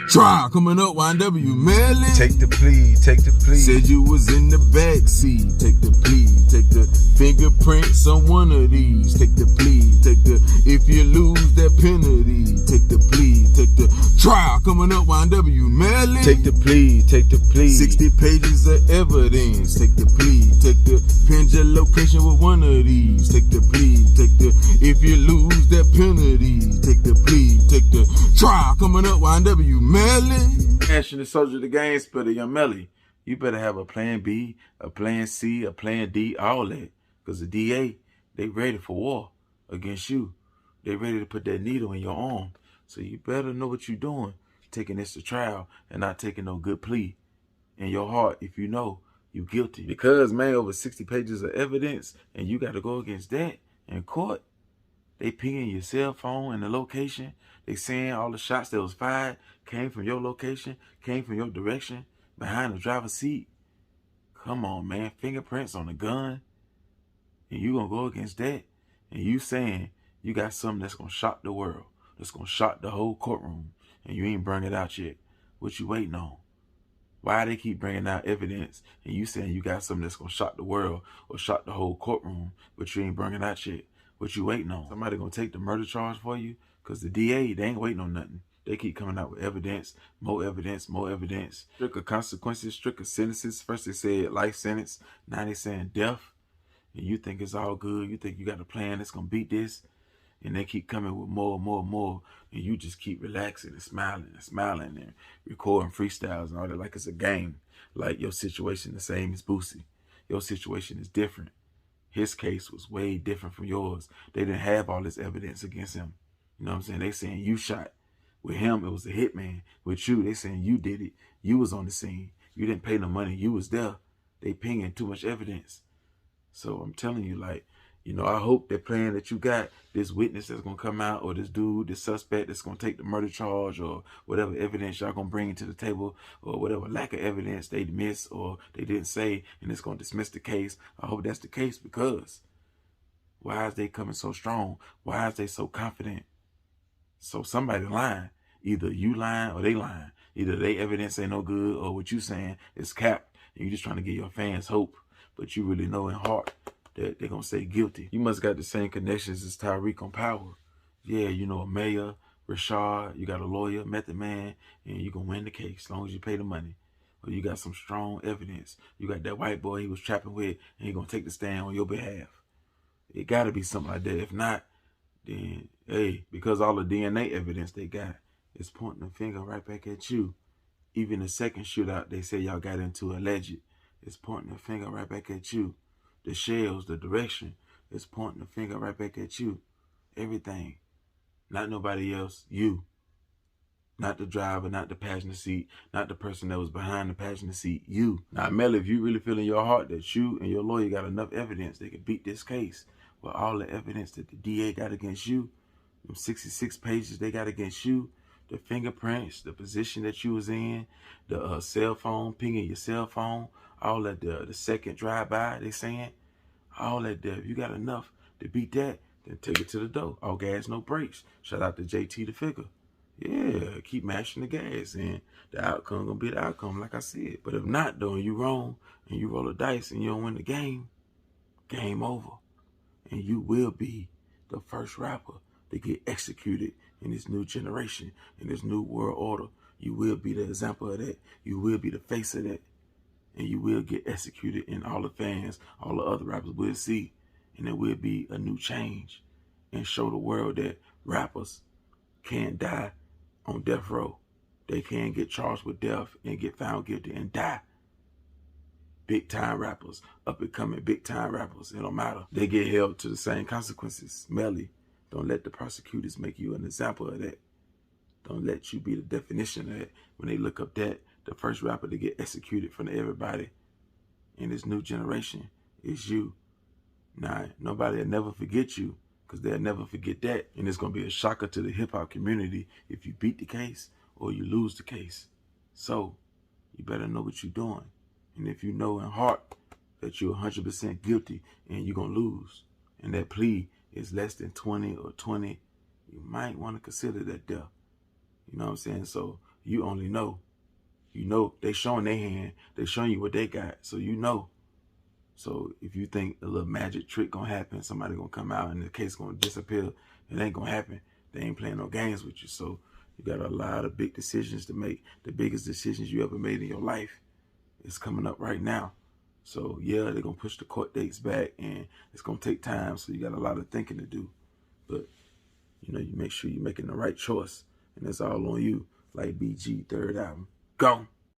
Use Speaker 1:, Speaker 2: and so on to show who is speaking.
Speaker 1: Trial coming up, YNW Melly.
Speaker 2: Take the plea, take the plea.
Speaker 1: Said you was in the backseat. Take the plea, take the fingerprints on one of these. Take the plea, take the, if you lose that penalty. Take the plea, take the trial coming up, YNW Melly.
Speaker 2: Take the plea, take the plea.
Speaker 1: 60 pages of evidence. Take the plea, take the pin your location with one of these. Take the plea, take the, if you lose that penalty. Take the plea, take the trial coming up, YNW Melly.
Speaker 3: Action the soldier, the game spitter, young Melly. You better have a plan B, a plan C, a plan D, all that. Because the DA, they ready for war against you. They ready to put that needle in your arm. So you better know what you're doing, taking this to trial and not taking no good plea in your heart if you know you guilty. Because, man, over 60 pages of evidence and you got to go against that in court. They pinging your cell phone and the location. They saying all the shots that was fired came from your location, came from your direction, behind the driver's seat. Come on, man. Fingerprints on the gun. And you gonna go against that? And you saying you got something that's gonna shock the world, that's gonna shock the whole courtroom, and you ain't bring it out yet. What you waiting on? Why they keep bringing out evidence and you saying you got something that's gonna shock the world or shock the whole courtroom, but you ain't bringing it out yet? What you waiting on? Somebody gonna take the murder charge for you? Because the DA, they ain't waiting on nothing. They keep coming out with evidence, more evidence, more evidence. Stricter consequences, stricter sentences. First they said life sentence, now they saying death. And you think it's all good. You think you got a plan that's gonna beat this. And they keep coming with more and more and more. And you just keep relaxing and smiling and recording freestyles and all that like it's a game. Like your situation the same as Boosie. Your situation is different. His case was way different from yours. They didn't have all this evidence against him. You know what I'm saying? They saying you shot. With him, it was a hitman. With you, they saying you did it. You was on the scene. You didn't pay no money. You was there. They pinging too much evidence. So I'm telling you, like, you know, I hope that plan that you got, this witness that's going to come out, or this dude, this suspect that's going to take the murder charge, or whatever evidence y'all going to bring to the table, or whatever lack of evidence they missed or they didn't say, and it's going to dismiss the case. I hope that's the case, because why is they coming so strong? Why is they so confident? So somebody lying. Either you lying or they lying. Either they evidence ain't no good or what you saying is cap. And you just trying to give your fans hope. But you really know in heart that they're going to say guilty. You must got the same connections as Tyreek on Power. Yeah, you know, a mayor, Rashad, you got a lawyer, Method Man, and you going to win the case as long as you pay the money. Or you got some strong evidence. You got that white boy he was trapping with, and he going to take the stand on your behalf. It got to be something like that. If not, then, hey, because all the DNA evidence they got is pointing the finger right back at you. Even the second shootout they say y'all got into alleged is pointing the finger right back at you. The shells, the direction is pointing the finger right back at you. Everything. Not nobody else. You. Not the driver, not the passenger seat, not the person that was behind the passenger seat. You. Now, Melly, if you really feel in your heart that you and your lawyer got enough evidence, they could beat this case. With all the evidence that the DA got against you, them 66 pages they got against you, the fingerprints, the position that you was in, the cell phone, pinging your cell phone, all that, the second drive-by, they saying, all that there. If you got enough to beat that, then take it to the door. All gas, no brakes. Shout out to JT the Figure. Yeah, keep mashing the gas, and the outcome gonna be the outcome, like I said. But if not, though, and you wrong, and you roll the dice, and you don't win the game, game over. And you will be the first rapper to get executed in this new generation, in this new world order. You will be the example of that. You will be the face of that. And you will get executed, and all the fans, all the other rappers will see. And there will be a new change, and show the world that rappers can't die on death row. They can get charged with death and get found guilty and die. Big time rappers, up and coming big time rappers, it don't matter. They get held to the same consequences. Melly, don't let the prosecutors make you an example of that. Don't let you be the definition of that. When they look up that, the first rapper to get executed from everybody in this new generation is you. Nah, nobody will never forget you, because they'll never forget that. And it's going to be a shocker to the hip-hop community if you beat the case or you lose the case. So, you better know what you're doing. And if you know in heart that you're 100% guilty and you're going to lose, and that plea is less than 20 or 20, you might want to consider that death. You know what I'm saying? So You only know. You know, they showing their hand. They showing you what they got. So you know. So if you think a little magic trick gonna happen, somebody gonna come out and the case gonna disappear, it ain't gonna happen. They ain't playing no games with you. So you got a lot of big decisions to make. The biggest decisions you ever made in your life is coming up right now. So yeah, they're gonna push the court dates back and it's gonna take time. So you got a lot of thinking to do. But you know, you make sure you're making the right choice. And it's all on you. Like BG third album. Go.